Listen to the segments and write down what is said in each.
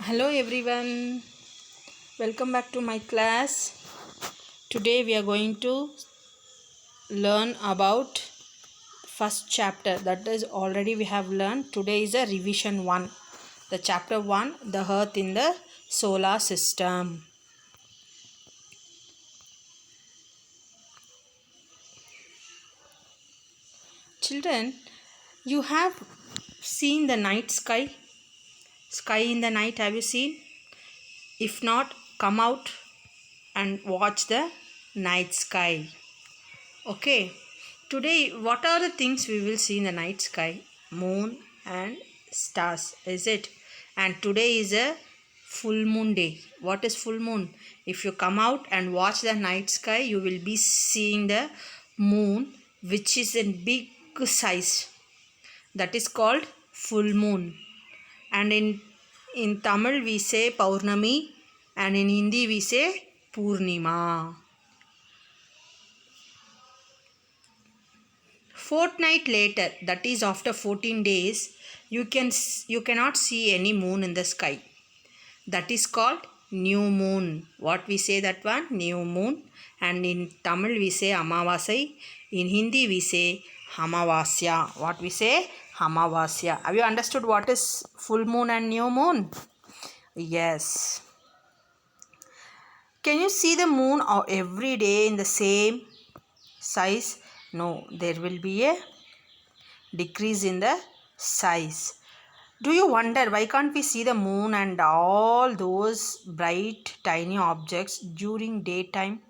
Hello everyone, welcome back to my class. Today we are going to learn about first chapter, that is already we have learned. Today is a revision 1, the chapter 1, the earth in the solar system. Children, you have seen the night sky in the night, have you seen? If not, come out and watch the night sky. Okay, today what are the things we will see in the night sky? Moon and stars, is it? And today is a full moon day. What is full moon? If you come out and watch the night sky, you will be seeing the moon, which is in big size. That is called full moon. And in Tamil we say Paurnami, and in Hindi we say Purnima. Fortnight later, that is after 14 days, you cannot see any moon in the sky. That is called new moon. What we say that one? New moon. And in Tamil we say Amavasai. In Hindi we say Hamavasya. What we say? Hamavasya. Have you understood what is full moon and new moon? Yes. Can you see the moon every day in the same size? No, there will be a decrease in the size. Do you wonder why can't we see the moon and all those bright tiny objects during daytime?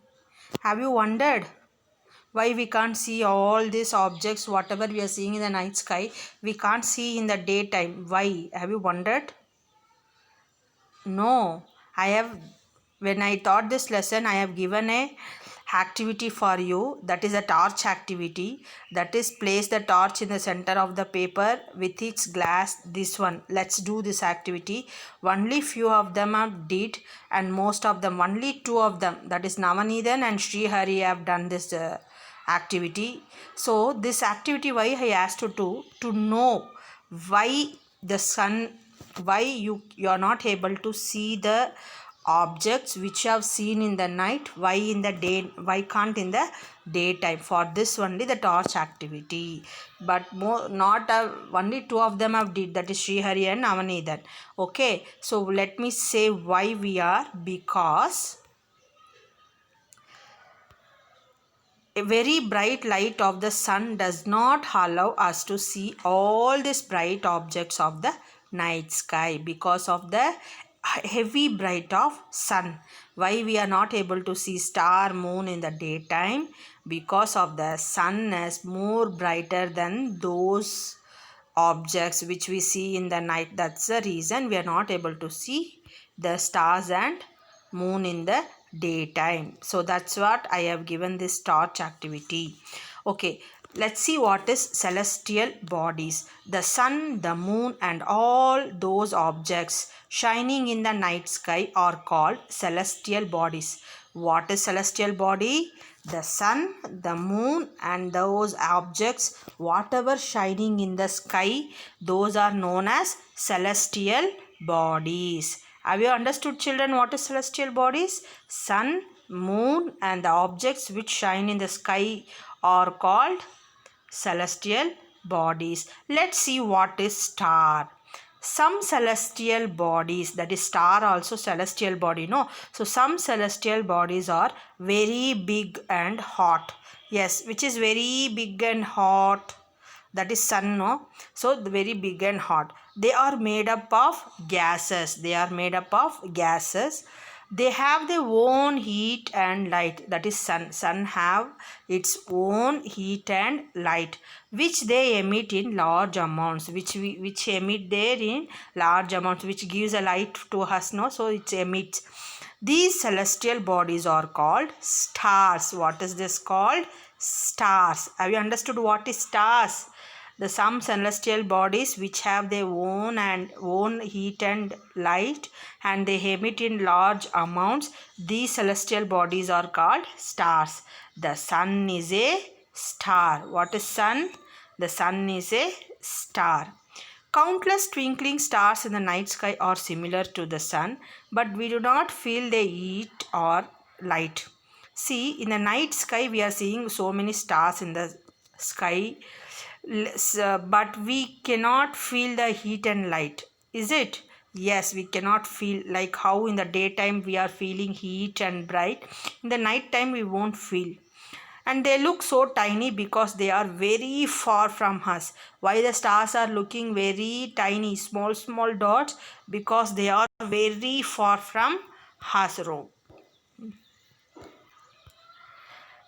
Have you wondered why we can't see all these objects, whatever we are seeing in the night sky, we can't see in the daytime? Why? Have you wondered? No, when I taught this lesson, I have given a activity for you, that is a torch activity, that is place the torch in the center of the paper with its glass. This one, let's do this activity. Only few of them have did, and most of them, only two of them, that is Navanithan and Srihari, have done this activity. So this activity, why I asked you to know why the sun, why you are not able to see the objects which you have seen in the night, why in the day, why can't in the daytime. For this only the torch activity, but not only two of them have did, that is Srihari and Avanithan. Okay, so let me say why we are, because a very bright light of the sun does not allow us to see all these bright objects of the night sky because of the heavy bright of sun. Why we are not able to see star, moon in the daytime? Because of the sun is more brighter than those objects which we see in the night. That's the reason we are not able to see the stars and moon in the daytime. So that's what I have given this torch activity. Okay, let's see what is celestial bodies. The sun, the moon and all those objects shining in the night sky are called celestial bodies. What is celestial body? The sun, the moon and those objects, whatever shining in the sky, those are known as celestial bodies. Have you understood, children, what is celestial bodies? Sun, moon and the objects which shine in the sky are called celestial bodies. Let's see what is star. Some celestial bodies, that is star also celestial body, no? So some celestial bodies are very big and hot. Yes, which is very big and hot? That is sun, no? So very big and hot. They are made up of gases. They are made up of gases. They have their own heat and light. That is sun have its own heat and light, which they emit in large amounts, which emit there in large amounts, which gives a light to us, no? So it emits. These celestial bodies are called stars. What is this called? Stars. Have you understood what is stars? The some celestial bodies which have their own heat and light, and they emit in large amounts. These celestial bodies are called stars. The sun is a star. What is sun? The sun is a star. Countless twinkling stars in the night sky are similar to the sun, but we do not feel their heat or light. See, in the night sky, we are seeing so many stars in the sky, but we cannot feel the heat and light. Is it? Yes, we cannot feel like how in the daytime we are feeling heat and bright. In the night time, we won't feel, and they look so tiny because they are very far from us. Why the stars are looking very tiny, small dots? Because they are very far from us.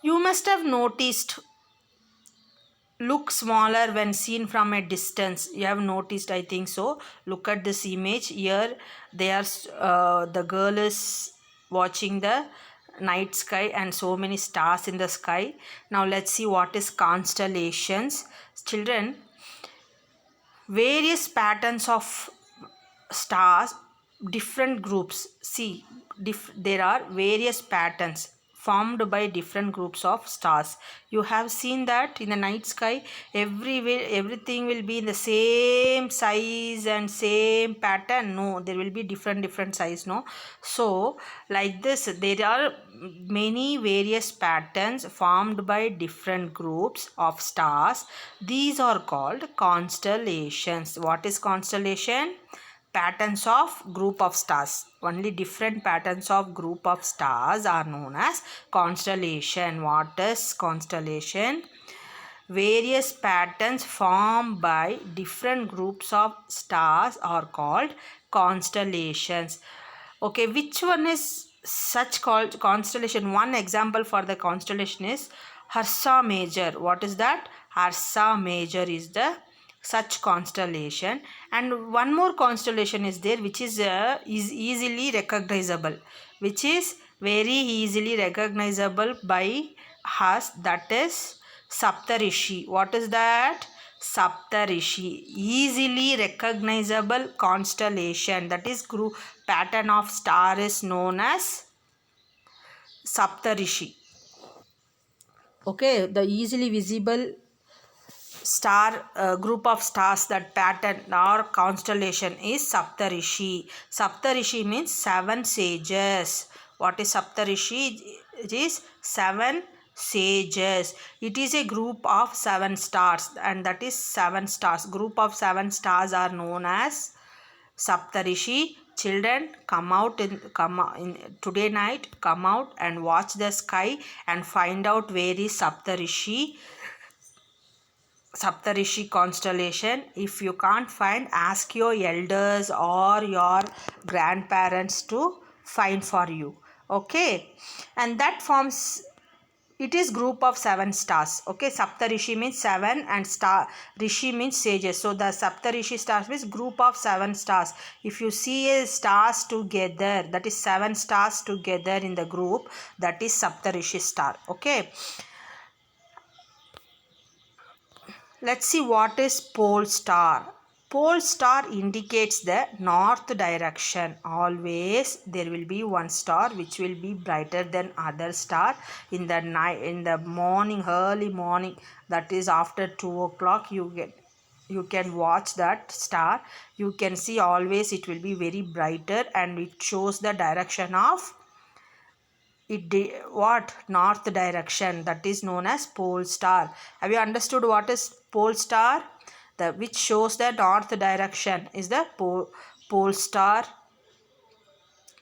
You must have noticed look smaller when seen from a distance. You have noticed, I think so. Look at this image here. They are the girl is watching the night sky and so many stars in the sky. Now let's see what is constellations. Children, various patterns of stars, different groups. See, there are various patterns formed by different groups of stars. You have seen that in the night sky, everywhere everything will be in the same size and same pattern. No, there will be different size. No, so like this, there are many various patterns formed by different groups of stars. These are called constellations. What is constellation? Patterns of group of stars. Only different patterns of group of stars are known as constellation. What is constellation? Various patterns formed by different groups of stars are called constellations. Okay, which one is such called constellation? One example for the constellation is Ursa Major. What is that? Ursa Major is the such constellation. And one more constellation is there which is easily recognizable, which is very easily recognizable by us, that is Saptarishi. What is that? Saptarishi, easily recognizable constellation, that is group pattern of star is known as Saptarishi. Okay, the easily visible star group of stars, that pattern or constellation is Saptarishi. Saptarishi means seven sages. What is Saptarishi? It is seven sages. It is a group of seven stars, and that is seven stars. Group of seven stars are known as Saptarishi. Children, come in today night, come out and watch the sky and find out where is Saptarishi constellation. If you can't find, ask your elders or your grandparents to find for you. Okay, and that forms, it is group of seven stars. Okay, Saptarishi means seven and star rishi means sages. So the Saptarishi stars means group of seven stars. If you see a stars together, that is seven stars together in the group, that is Saptarishi star. Okay, let's see what is pole star. Pole star indicates the north direction. Always there will be one star which will be brighter than other star in the night, in the morning, early morning, that is after 2 o'clock. You can watch that star. You can see always it will be very brighter, and it shows the direction of what north direction, that is known as pole star. Have you understood what is pole star? The which shows the north direction is the pole star.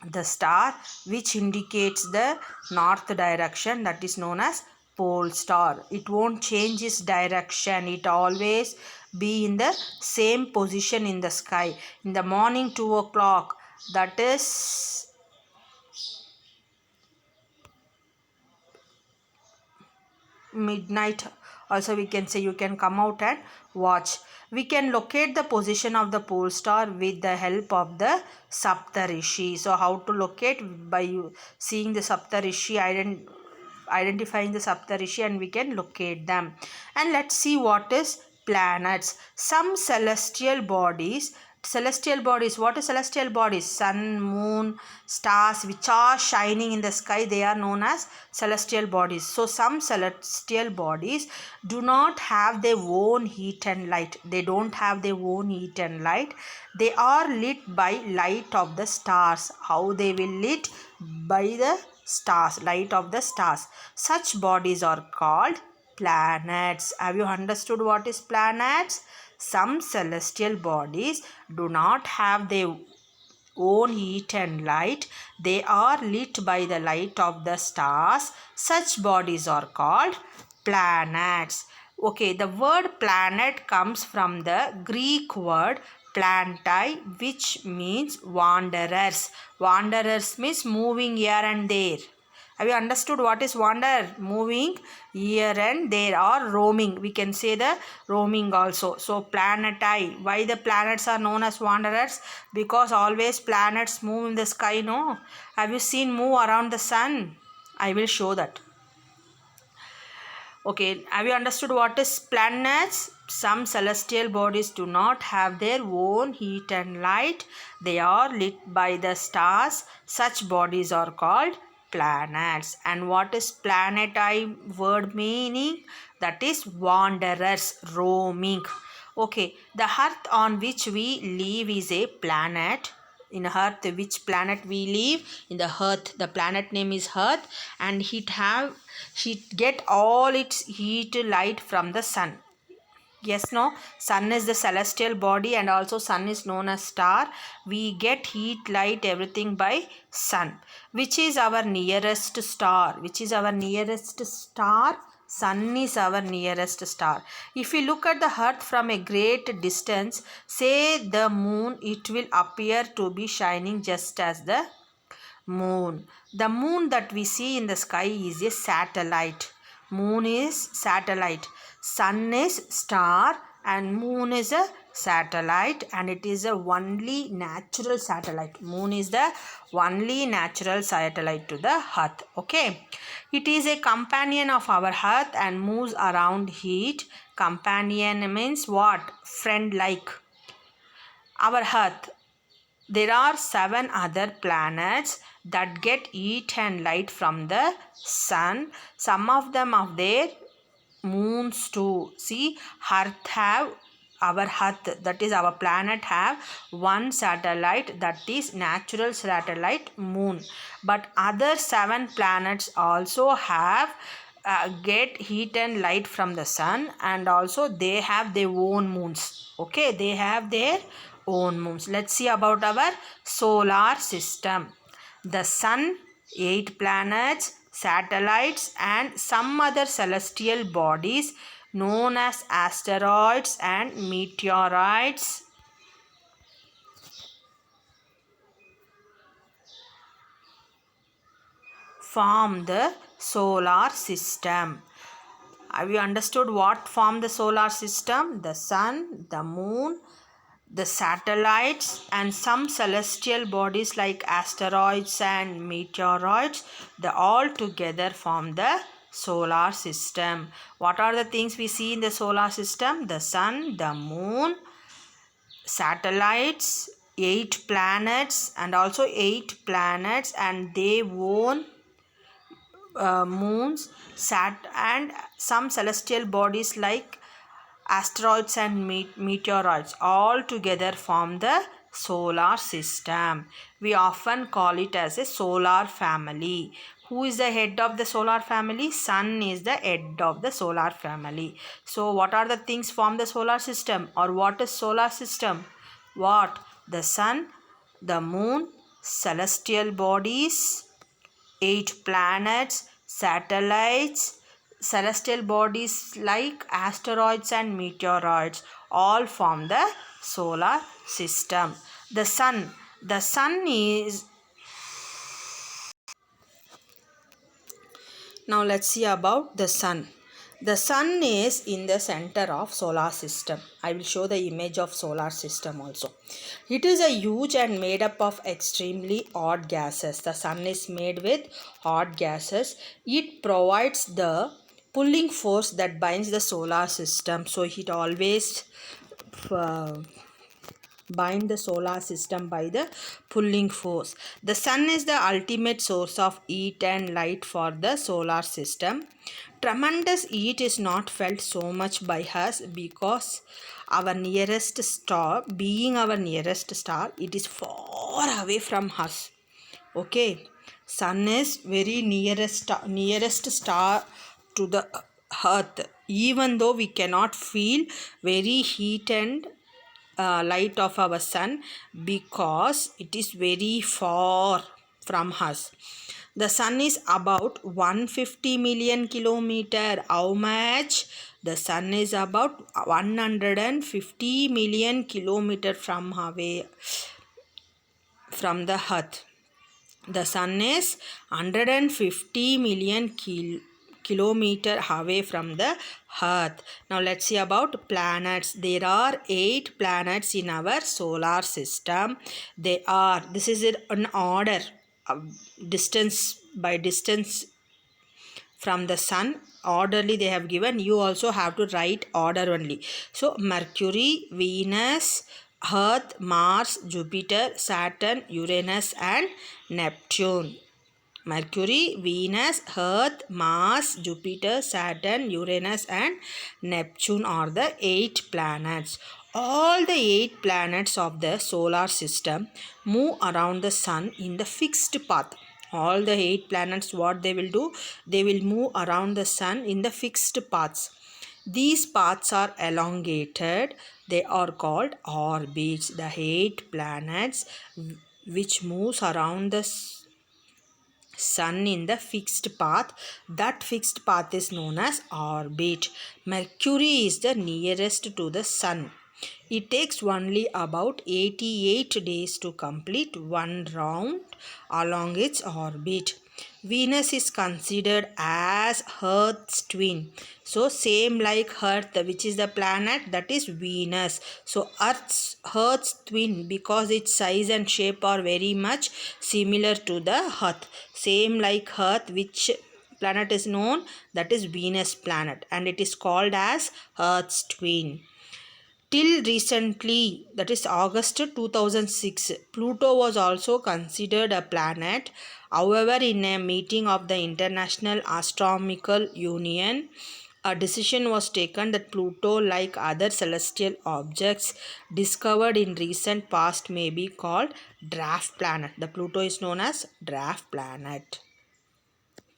The star which indicates the north direction, that is known as pole star. It won't change its direction. It always be in the same position in the sky. In the morning 2 o'clock, that is midnight also, we can say, you can come out and watch. We can locate the position of the pole star with the help of the Saptarishi. So how to locate? By seeing the Saptarishi, identifying the Saptarishi, and we can locate them. And let's see what is planets. Some celestial bodies celestial bodies. What is celestial bodies? Sun, moon, stars which are shining in the sky, they are known as celestial bodies. So some celestial bodies do not have their own heat and light. They don't have their own heat and light. They are lit by light of the stars. How they will lit? By the stars, light of the stars. Such bodies are called planets. Have you understood what is planets? Some celestial bodies do not have their own heat and light. They are lit by the light of the stars. Such bodies are called planets. Okay, the word planet comes from the Greek word plantai, which means wanderers. Wanderers means moving here and there. Have you understood what is wander? Moving here and there, or roaming. We can say the roaming also. So planetai. Why the planets are known as wanderers? Because always planets move in the sky, no? Have you seen move around the sun? I will show that. Okay, have you understood what is planets? Some celestial bodies do not have their own heat and light. They are lit by the stars. Such bodies are called planets. And what is planetary word meaning? That is wanderers, roaming. Okay, the earth on which we live is a planet. In earth, which planet we live? In the earth. The planet name is earth, and it get all its heat light from the sun. Yes, no? Sun is the celestial body, and also sun is known as star. We get heat, light, everything by sun. Which is our nearest star? Which is our nearest star? Sun is our nearest star. If we look at the earth from a great distance, say the moon, it will appear to be shining just as the moon. The moon that we see in the sky is a satellite. Moon is satellite. Sun is star and moon is a satellite, and it is a only natural satellite. Moon is the only natural satellite to the earth. Okay. It is a companion of our earth and moves around it. Companion means what? Friend like. Our earth. There are 7 other planets that get heat and light from the sun. Some of them have their moons too. See, earth have, our earth, that is our planet, have one satellite, that is natural satellite moon. But other 7 planets also have get heat and light from the sun, and also they have their own moons. Okay, they have their own moons. Let's see about our solar system. The sun, 8 planets, satellites, and some other celestial bodies known as asteroids and meteorites form the solar system. Have you understood what form the solar system? The sun, the moon, the satellites, and some celestial bodies like asteroids and meteoroids, they all together form the solar system. What are the things we see in the solar system? The sun, the moon, satellites, 8 planets, and also 8 planets and they own moons, and some celestial bodies like asteroids and meteoroids all together form the solar system. We often call it as a solar family. Who is the head of the solar family? Sun is the head of the solar family. So what are the things form the solar system, or what is solar system? What? The sun, the moon, celestial bodies, 8 planets, satellites, celestial bodies like asteroids and meteoroids all form the solar system. The sun is, now let's see about the sun. The sun is in the center of solar system. I will show the image of solar system also. It is a huge and made up of extremely hot gases. The sun is made with hot gases. It provides the pulling force that binds the solar system. So it always bind the solar system by the pulling force. The sun is the ultimate source of heat and light for the solar system. Tremendous heat is not felt so much by us because our nearest star, being our nearest star, it is far away from us. Okay, sun is very nearest star to the earth. Even though we cannot feel very heat and light of our sun because it is very far from us. The sun is about 150 million kilometer. How much? The sun is about 150 million kilometer from away from the earth. The sun is 150 million kilometer away from the earth. Now let's see about planets. There are 8 planets in our solar system. This is an order, distance by distance from the sun. Orderly they have given. You also have to write order only. So Mercury, Venus, Earth, Mars, Jupiter, Saturn, Uranus and Neptune. Mercury, Venus, Earth, Mars, Jupiter, Saturn, Uranus and Neptune are the 8 planets. All the 8 planets of the solar system move around the sun in the fixed path. All the 8 planets, what they will do? They will move around the sun in the fixed paths. These paths are elongated. They are called orbits. The 8 planets which moves around the sun in the fixed path, that fixed path is known as orbit. Mercury is the nearest to the sun. It takes only about 88 days to complete one round along its orbit. Venus is considered as Earth's twin. So same like Earth, which is the planet, that is Venus. So Earth's twin, because its size and shape are very much similar to the Earth. Same like Earth, which planet is known? That is Venus planet, and it is called as Earth's twin. Till recently, that is August 2006, Pluto was also considered a planet. However, in a meeting of the International Astronomical Union, a decision was taken that Pluto, like other celestial objects discovered in recent past, may be called dwarf planet. The Pluto is known as dwarf planet.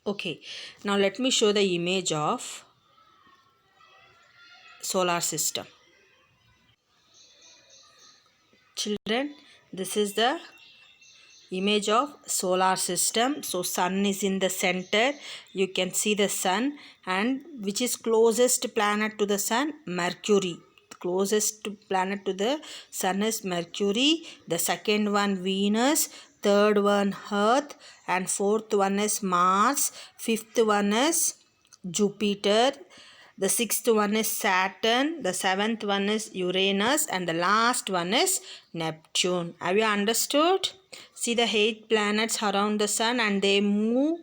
Okay, now let me show the image of solar system. Children, this is the image of solar system. So sun is in the center. You can see the sun, and which is closest planet to the sun? Mercury. Closest planet to the sun is Mercury. The second one Venus, third one Earth, and fourth one is Mars, fifth one is Jupiter, the sixth one is Saturn, the seventh one is Uranus, and the last one is Neptune. Have you understood? See the 8 planets around the sun, and they move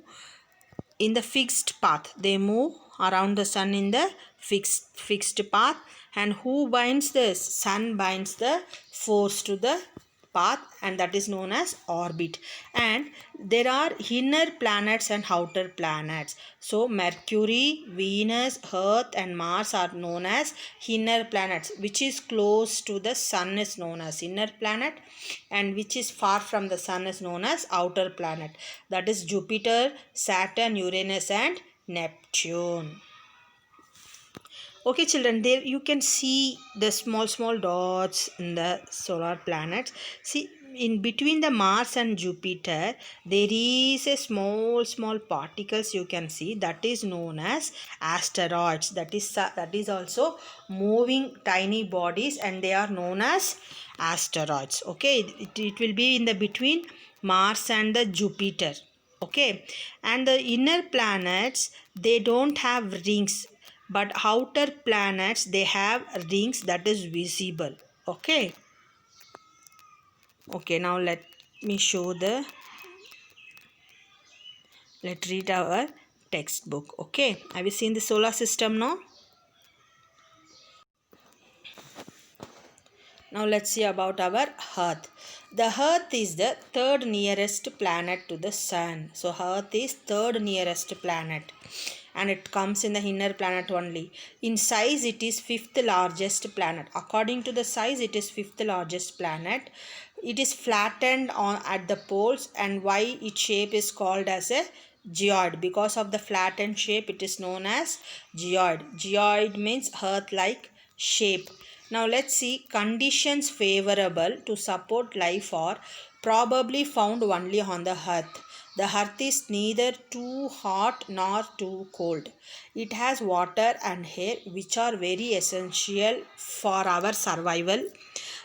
in the fixed path. They move around the sun in the fixed path. And who binds this? Sun binds the force to the path, and that is known as orbit. And there are inner planets and outer planets. So Mercury, Venus, Earth and Mars are known as inner planets. Which is close to the sun is known as inner planet, and which is far from the sun is known as outer planet. That is Jupiter, Saturn, Uranus and Neptune. Okay children, there you can see the small dots in the solar planets. See, in between the Mars and Jupiter, there is a small particles you can see, that is known as asteroids. That is also moving tiny bodies, and they are known as asteroids. Okay, it will be in the between Mars and the Jupiter. Okay, and the inner planets, they don't have rings, but outer planets, they have rings that is visible. Okay, now let's read our textbook. Okay, have you seen the solar system now? Now let's see about our Earth. The Earth is the third nearest planet to the Sun. So Earth is third nearest planet and it comes in the inner planet only. In size it is fifth largest planet. According to the size it is fifth largest planet. It is flattened on at the poles, and why its shape is called as a geoid. Because of the flattened shape it is known as geoid. Geoid means Earth like shape. Now let's see, conditions favorable to support life are probably found only on the Earth. The Earth is neither too hot nor too cold. It has water and air which are very essential for our survival.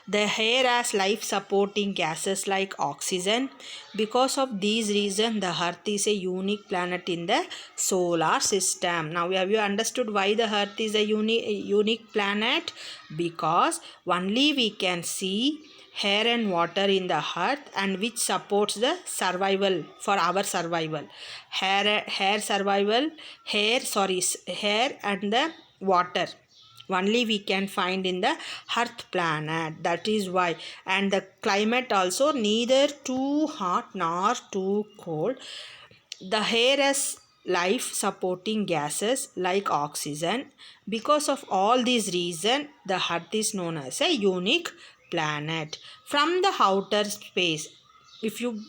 The air has life supporting gases like oxygen. Because of these reasons, the Earth is a unique planet in the solar system. Now, have you understood why the Earth is a unique planet? Because only we can see air and water in the Earth, and which supports the survival for our survival. Air survival, air and the water only we can find in the Earth planet. That is why. And the climate also neither too hot nor too cold. The air has life supporting gases like oxygen. Because of all these reasons, the Earth is known as a unique planet. From the outer space, if you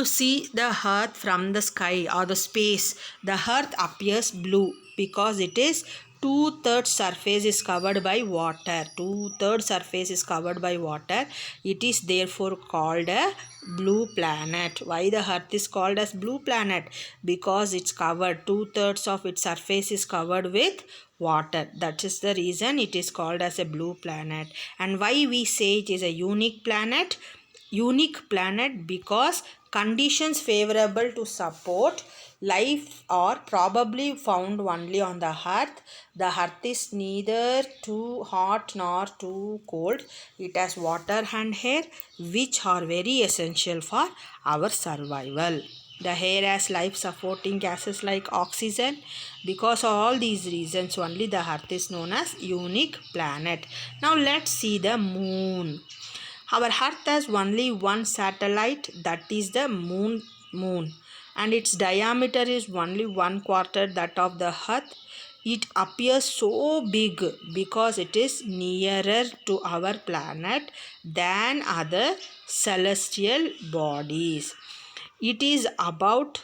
see the Earth from the sky or the space, the Earth appears blue because it is two-thirds surface is covered by water. Two-thirds surface is covered by water. It is therefore called a blue planet. Why the Earth is called as blue planet? Because it's covered, two-thirds of its surface is covered with water. That is the reason it is called as a blue planet. And why we say it is a unique planet? Unique planet because conditions favorable to support life are probably found only on the Earth. The Earth is neither too hot nor too cold. It has water and air which are very essential for our survival. The air has life supporting gases like oxygen. Because of all these reasons only the Earth is known as unique planet. Now let's see the moon. Our Earth has only one satellite, that is the moon, and its diameter is only 1/4 that of the Earth. It appears so big because it is nearer to our planet than other celestial bodies. It is about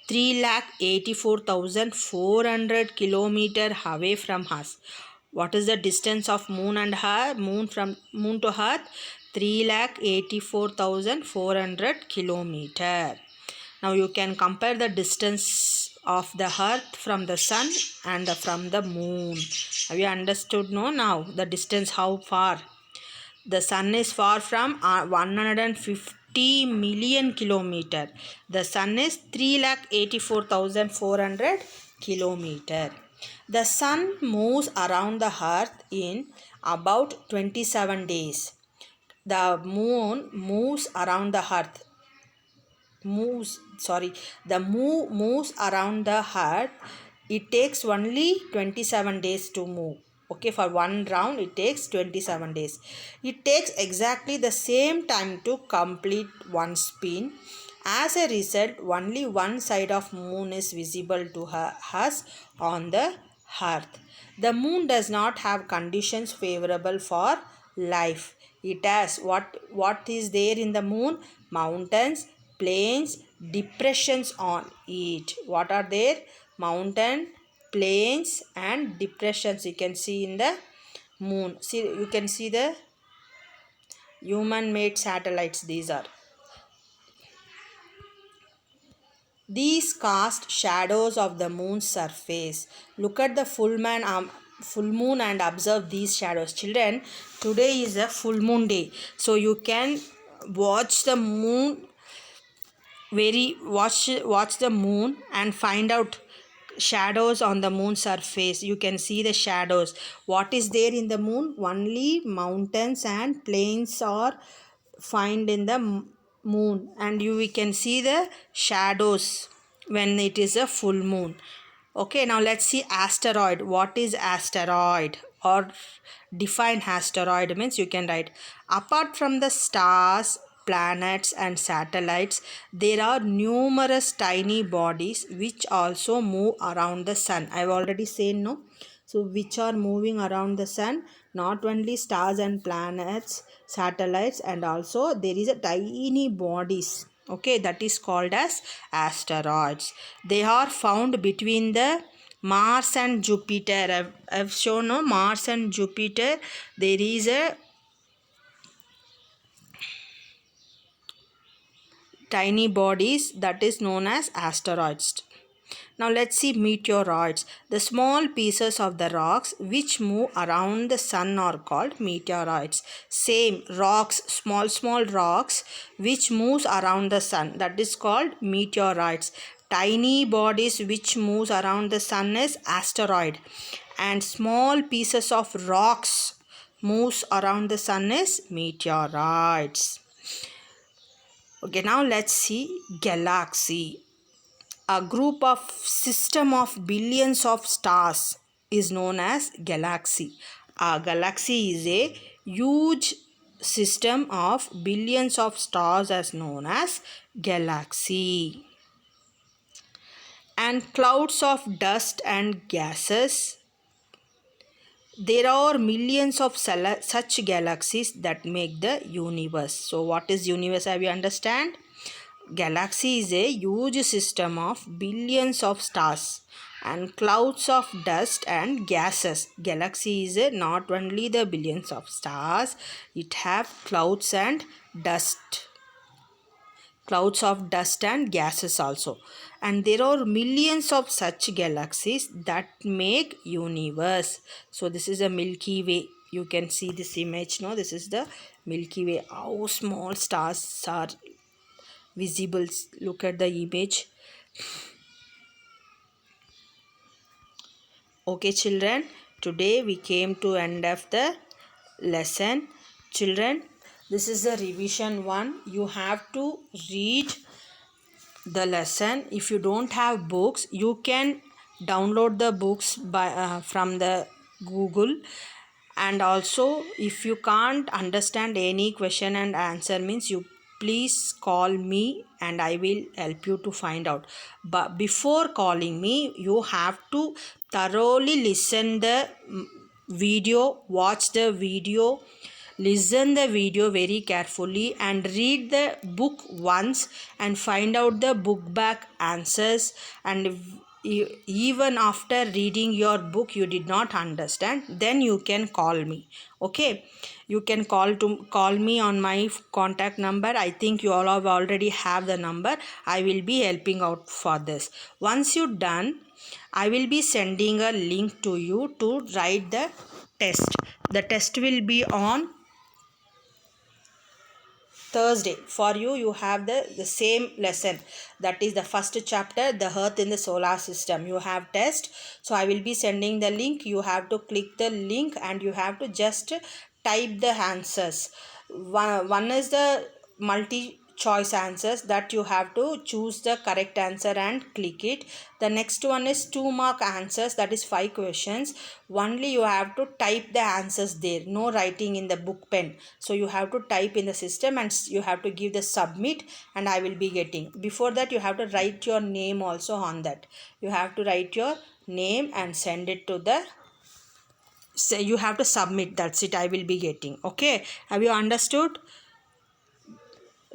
3,84,400 kilometers away from us. What is the distance of moon and Earth? Moon to Earth? 3,84,400 kilometers. Now you can compare the distance of the Earth from the sun and from the moon. Have you understood? No? Now the distance how far? The sun is far from 150 million kilometer. The sun is 3,84,400 kilometer. The sun moves around the earth in about 27 days. The moon moves around the earth. The moon moves around the earth. It takes only 27 days to move. Okay, for one round it takes 27 days. It takes exactly the same time to complete one spin. As a result, only one side of moon is visible to us on the earth. The moon does not have conditions favorable for life. It has what is there in the moon? Mountains, plains, depressions on it. What are there? Mountain, plains and depressions you can see in the moon. See, you can see the human made satellites. These cast shadows of the moon's surface. Look at the full moon and observe these shadows. Children, today is a full moon day, so you can watch the moon watch the moon and find out shadows on the moon surface. You can see the shadows. What is there in the moon? Only mountains and plains are found in the moon, and we can see the shadows when it is a full moon. Okay, now let's see asteroid. What is asteroid? or define asteroid means you can write, apart from the stars, planets and satellites, there are numerous tiny bodies which also move around the sun. I've already said, no? So which are moving around the sun, not only stars and planets, satellites, and also there is a tiny bodies, okay, that is called as asteroids. They are found between the Mars and Jupiter. I've shown, no, Mars and Jupiter, there is a tiny bodies that is known as asteroids. Now let's see meteoroids. The small pieces of the rocks which move around the sun are called meteoroids. Same rocks, small rocks which moves around the sun, that is called meteoroids. Tiny bodies which moves around the sun is asteroid, and small pieces of rocks moves around the sun is meteoroids. Okay, now let's see galaxy. A group of system of billions of stars is known as galaxy. A galaxy is a huge system of billions of stars as known as galaxy. And clouds of dust and gases. There are millions of such galaxies that make the universe. So what is universe? Have you understand? Galaxy is a huge system of billions of stars and clouds of dust and gases. Galaxy is not only the billions of stars, it have clouds and dust. Clouds of dust and gases also. And there are millions of such galaxies that make universe. So this is a Milky Way. You can see this image, no? This is the Milky Way. How small stars are visible. Look at the image. Okay children, today we came to end of the lesson. Children, this is the revision one. You have to read the lesson. If you don't have books, you can download the books by from the Google. And also if you can't understand any question and answer means, you please call me and I will help you to find out. But before calling me, you have to thoroughly listen the video, watch the video, listen the video very carefully and read the book once and find out the book back answers. And even after reading your book you did not understand, then you can call me. Okay, you can call me on my contact number. I think you all have already have the number. I will be helping out for this. Once you done, I will be sending a link to you to write the test. The test will be on Thursday. For you, you have the same lesson. That is the first chapter, the Earth in the solar system. You have test. So I will be sending the link. You have to click the link and you have to just type the answers. One is the multi choice answers that you have to choose the correct answer and click it. The next one is 2-mark answers, that is 5 questions. Only you have to type the answers there, no writing in the book pen. So you have to type in the system and you have to give the submit and I will be getting. Before that you have to write your name also on that. You have to write your name and send it to the, so you have to submit. That's it, I will be getting. Okay, have you understood?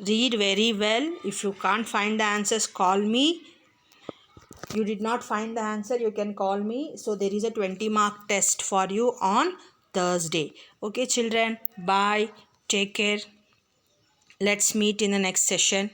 Read very well. If you can't find the answers, call me. You did not find the answer, you can call me. So there is a 20-mark test for you on Thursday. Okay children, bye, take care. Let's meet in the next session.